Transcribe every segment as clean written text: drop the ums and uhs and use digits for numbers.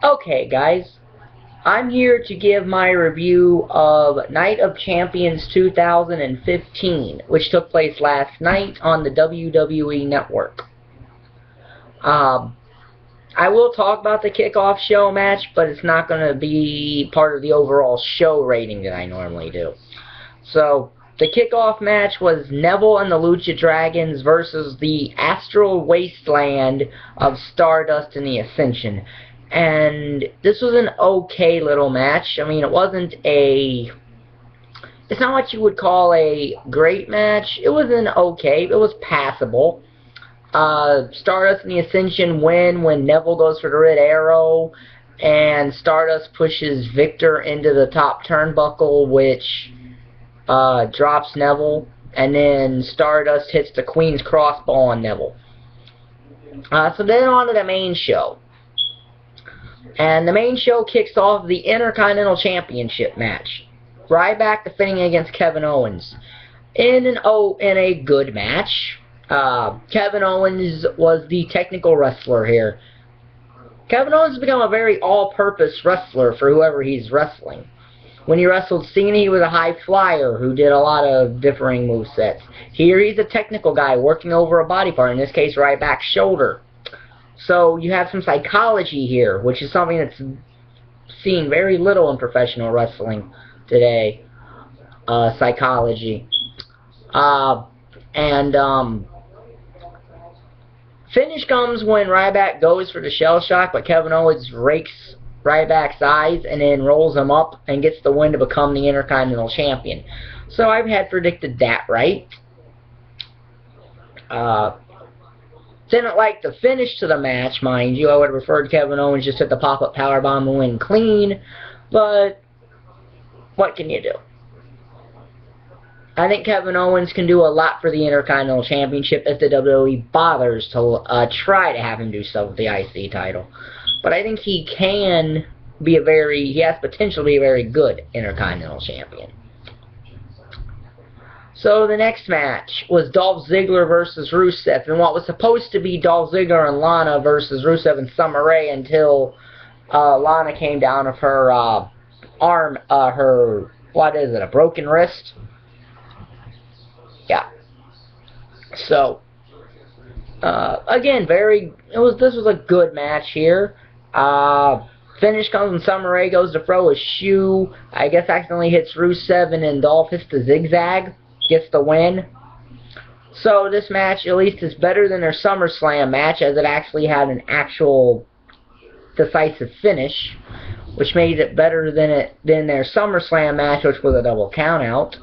Okay, guys, I'm here to give my review of Night of Champions 2015, which took place last night on the WWE Network. I will talk about the kickoff show match, but it's not going to be part of the overall show rating that I normally do. So, the kickoff match was Neville and the Lucha Dragons versus the Astral Wasteland of Stardust and the Ascension. And this was an okay little match. I mean, it's not what you would call a great match. It was it was passable. Stardust and the Ascension win when Neville goes for the Red Arrow, and Stardust pushes Victor into the top turnbuckle, which drops Neville, and then Stardust hits the Queen's Crossbow on Neville. So then on to the main show. And the main show kicks off the Intercontinental Championship match. Ryback defending against Kevin Owens. In a good match. Kevin Owens was the technical wrestler here. Kevin Owens has become a very all-purpose wrestler for whoever he's wrestling. When he wrestled Cena, he was a high flyer who did a lot of differing movesets. Here he's a technical guy working over a body part, in this case Ryback's shoulder. So you have some psychology here, which is something that's seen very little in professional wrestling today. Psychology. Finish comes when Ryback goes for the shell shock, but Kevin Owens rakes Ryback's eyes and then rolls him up and gets the win to become the Intercontinental Champion. So I had predicted that right. Didn't like the finish to the match, mind you. I would have preferred Kevin Owens just hit the pop-up powerbomb and win clean, but what can you do? I think Kevin Owens can do a lot for the Intercontinental Championship if the WWE bothers to try to have him do stuff with the IC title. But I think he has potential to be a very good Intercontinental Champion. So the next match was Dolph Ziggler versus Rusev, and what was supposed to be Dolph Ziggler and Lana versus Rusev and Summer Rae until Lana came down with her a broken wrist? Yeah. So, again, this was a good match here. Finish comes when Summer Rae goes to throw a shoe. I guess accidentally hits Rusev, and then Dolph hits the zigzag. Gets the win. So this match at least is better than their SummerSlam match, as it actually had an actual decisive finish, which made it better than their SummerSlam match, which was a double countout.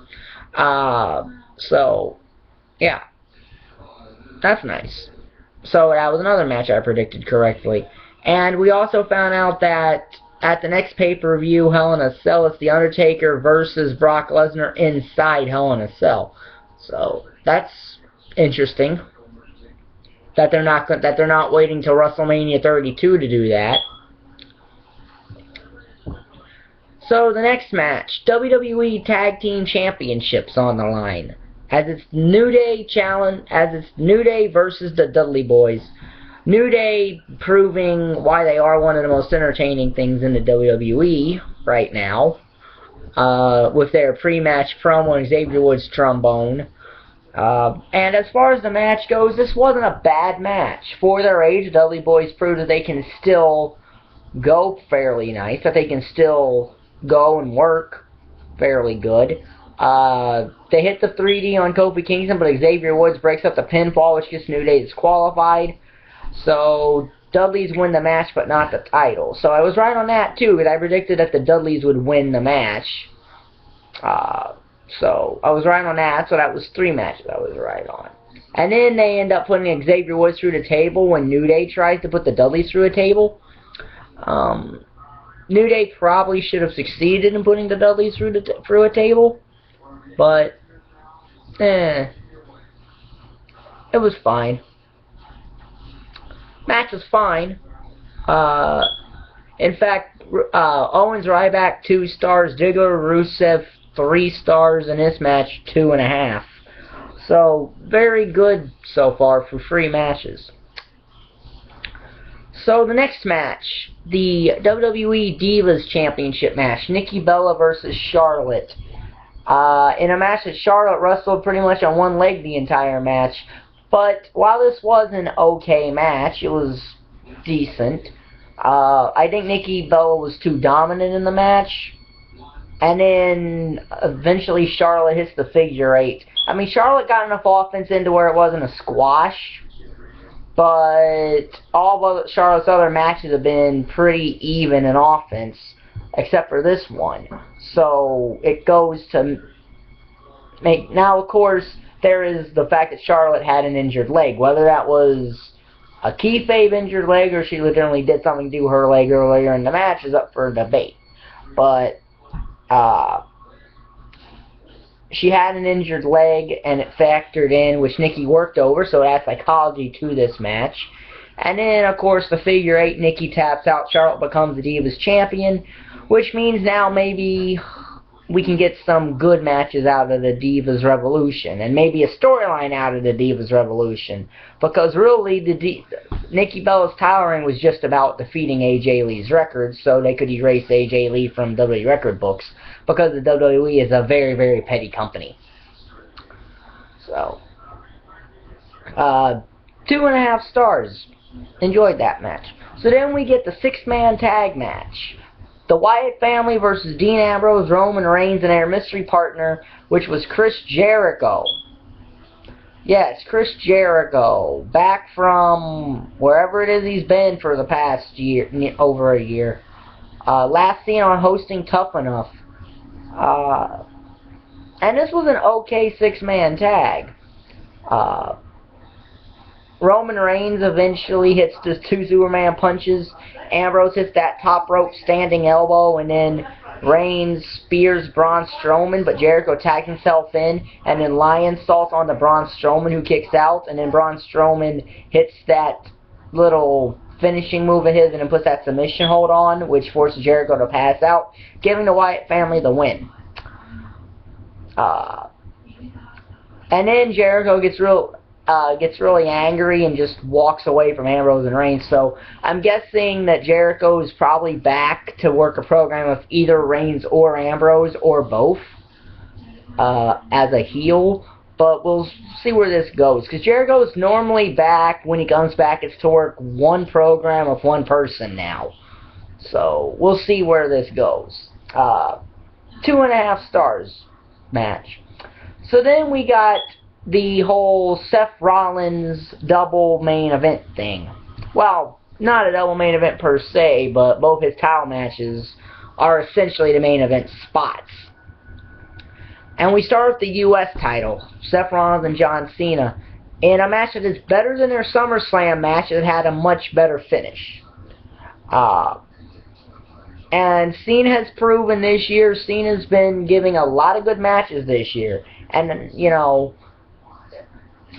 So yeah, that's nice. So that was another match I predicted correctly. And we also found out that at the next pay-per-view, Hell in a Cell, it's The Undertaker versus Brock Lesnar inside Hell in a Cell. So that's interesting. That they're not waiting till WrestleMania 32 to do that. So the next match, WWE Tag Team Championships on the line, as it's New Day versus the Dudley Boys. New Day proving why they are one of the most entertaining things in the WWE right now, with their pre-match promo and Xavier Woods' trombone. And as far as the match goes, this wasn't a bad match. For their age, the Dudley Boys proved that they can still go fairly nice, that they can still go and work fairly good. They hit the 3D on Kofi Kingston, but Xavier Woods breaks up the pinfall, which gets New Day disqualified. So Dudleys win the match, but not the title. So I was right on that too, because I predicted that the Dudleys would win the match. So I was right on that. So that was 3 matches I was right on. And then they end up putting Xavier Woods through the table when New Day tries to put the Dudleys through a table. New Day probably should have succeeded in putting the Dudleys through a table, but it was fine. Match was fine. In fact, Owens Ryback 2 stars, Ziggler Rusev 3 stars, in this match 2.5. So very good so far for 3 matches. So the next match, the WWE Divas Championship match, Nikki Bella versus Charlotte. In a match that Charlotte wrestled pretty much on one leg the entire match. But while this was an okay match, it was decent. I think Nikki Bella was too dominant in the match. And then eventually Charlotte hits the figure 8. I mean, Charlotte got enough offense into where it wasn't a squash. But all of Charlotte's other matches have been pretty even in offense, except for this one. So it goes to make... Now, of course, there is the fact that Charlotte had an injured leg. Whether that was a kayfabe injured leg or she legitimately did something to her leg earlier in the match is up for debate. But she had an injured leg, and it factored in, which Nikki worked over, so it adds psychology to this match. And then, of course, the figure 8, Nikki taps out, Charlotte becomes the Divas champion, which means now maybe we can get some good matches out of the Divas Revolution, and maybe a storyline out of the Divas Revolution, because really, Nikki Bella's title reign was just about defeating AJ Lee's record, so they could erase AJ Lee from WWE record books, because the WWE is a very, very petty company. So, 2.5 stars. Enjoyed that match. So then we get the 6-man tag match. The Wyatt family versus Dean Ambrose, Roman Reigns, and their mystery partner, which was Chris Jericho. Yes, Chris Jericho, back from wherever it is he's been for the past year, over a year. Last seen on hosting Tough Enough. And this was an okay 6-man tag. Roman Reigns eventually hits his 2 Superman punches. Ambrose hits that top rope standing elbow, and then Reigns spears Braun Strowman, but Jericho tags himself in, and then Lion salts onto Braun Strowman, who kicks out, and then Braun Strowman hits that little finishing move of his and then puts that submission hold on, which forces Jericho to pass out, giving the Wyatt family the win. And then Jericho gets really angry and just walks away from Ambrose and Reigns. So I'm guessing that Jericho is probably back to work a program of either Reigns or Ambrose or both as a heel. But we'll see where this goes, because Jericho is normally back. When he comes back, it's to work one program of one person now. So we'll see where this goes. 2.5 stars match. So then we got the whole Seth Rollins double main event thing. Well, not a double main event per se, but both his title matches are essentially the main event spots. And we start with the U.S. title, Seth Rollins and John Cena, in a match that is better than their SummerSlam match that had a much better finish. And Cena has proven this year, Cena's been giving a lot of good matches this year. And, you know,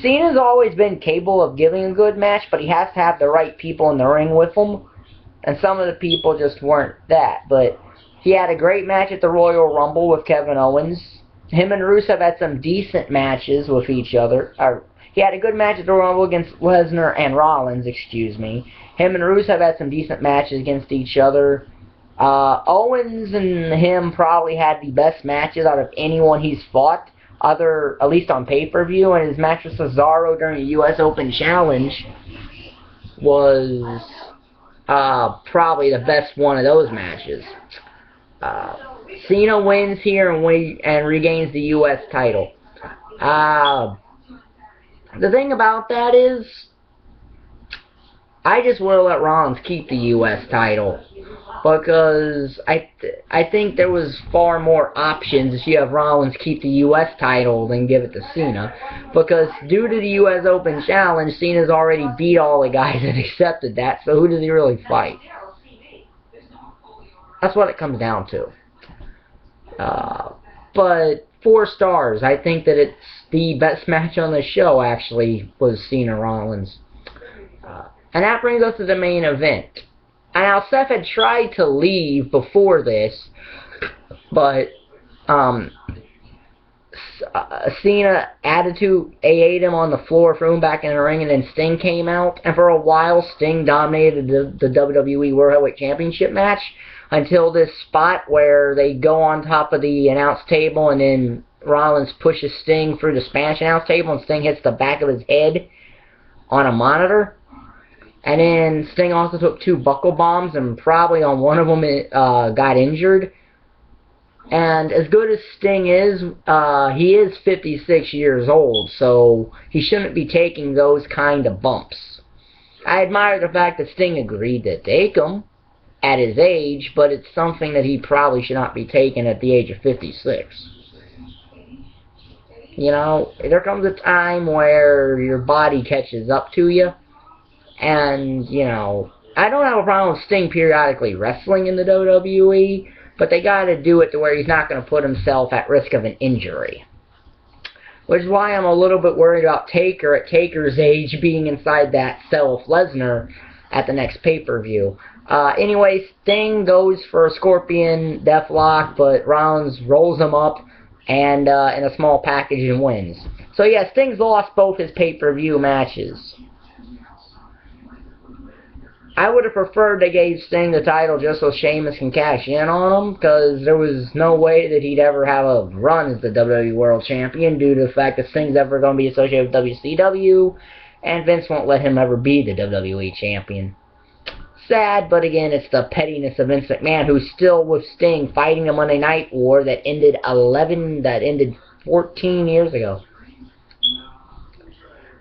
Cena's always been capable of giving a good match, but he has to have the right people in the ring with him. And some of the people just weren't that. But he had a great match at the Royal Rumble with Kevin Owens. Him and Rusev had some decent matches with each other. He had a good match at the Royal Rumble against Lesnar and Rollins, excuse me. Him and Rusev had some decent matches against each other. Owens and him probably had the best matches out of anyone he's fought, at least on pay-per-view, and his match with Cesaro during the U.S. Open Challenge was probably the best one of those matches. Cena wins here and regains the U.S. title. The thing about that is, I just want to let Rollins keep the U.S. title, because I think there was far more options if you have Rollins keep the U.S. title than give it to Cena, because due to the U.S. Open Challenge, Cena's already beat all the guys that accepted that, so who does he really fight? That's what it comes down to. But 4 stars. I think that it's the best match on the show, actually, was Cena Rollins. And that brings us to the main event. And now Seth had tried to leave before this, but Cena ate him on the floor, threw him back in the ring, and then Sting came out. And for a while, Sting dominated the WWE World Heavyweight Championship match until this spot where they go on top of the announce table, and then Rollins pushes Sting through the Spanish announce table, and Sting hits the back of his head on a monitor. And then Sting also took 2 buckle bombs, and probably on one of them got injured. And as good as Sting is, he is 56 years old, so he shouldn't be taking those kind of bumps. I admire the fact that Sting agreed to take them at his age, but it's something that he probably should not be taking at the age of 56. You know, there comes a time where your body catches up to you. And, you know, I don't have a problem with Sting periodically wrestling in the WWE, but they got to do it to where he's not going to put himself at risk of an injury. Which is why I'm a little bit worried about Taker at Taker's age being inside that cell of Lesnar at the next pay-per-view. Anyway, Sting goes for a Scorpion Deathlock, but Rollins rolls him up and in a small package and wins. So yeah, Sting's lost both his pay-per-view matches. I would have preferred they gave Sting the title just so Sheamus can cash in on him, because there was no way that he'd ever have a run as the WWE World Champion due to the fact that Sting's ever going to be associated with WCW, and Vince won't let him ever be the WWE Champion. Sad, but again, it's the pettiness of Vince McMahon, who's still with Sting fighting the Monday Night War that ended 14 years ago.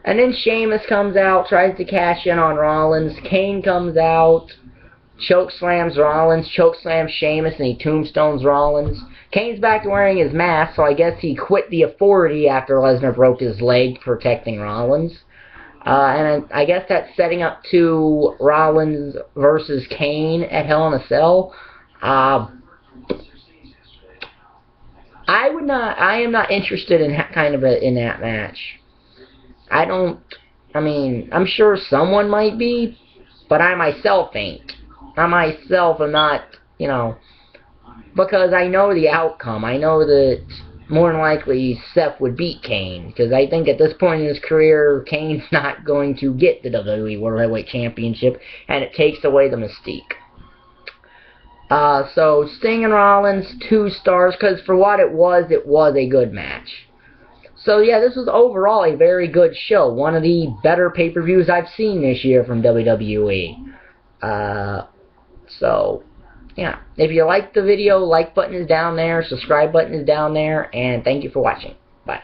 And then Sheamus comes out, tries to cash in on Rollins. Kane comes out, chokeslams Rollins, chokeslams Sheamus, and he tombstones Rollins. Kane's back to wearing his mask, so I guess he quit the Authority after Lesnar broke his leg protecting Rollins. And I guess that's setting up to Rollins versus Kane at Hell in a Cell. I am not interested in in that match. I'm sure someone might be, but I myself ain't. I myself am not, you know, because I know the outcome. I know that more than likely Seth would beat Kane, because I think at this point in his career, Kane's not going to get the WWE World Heavyweight Championship, and it takes away the mystique. So Sting and Rollins, 2 stars, because for what it was a good match. So yeah, this was overall a very good show. One of the better pay-per-views I've seen this year from WWE. So, yeah. If you liked the video, like button is down there, subscribe button is down there, and thank you for watching. Bye.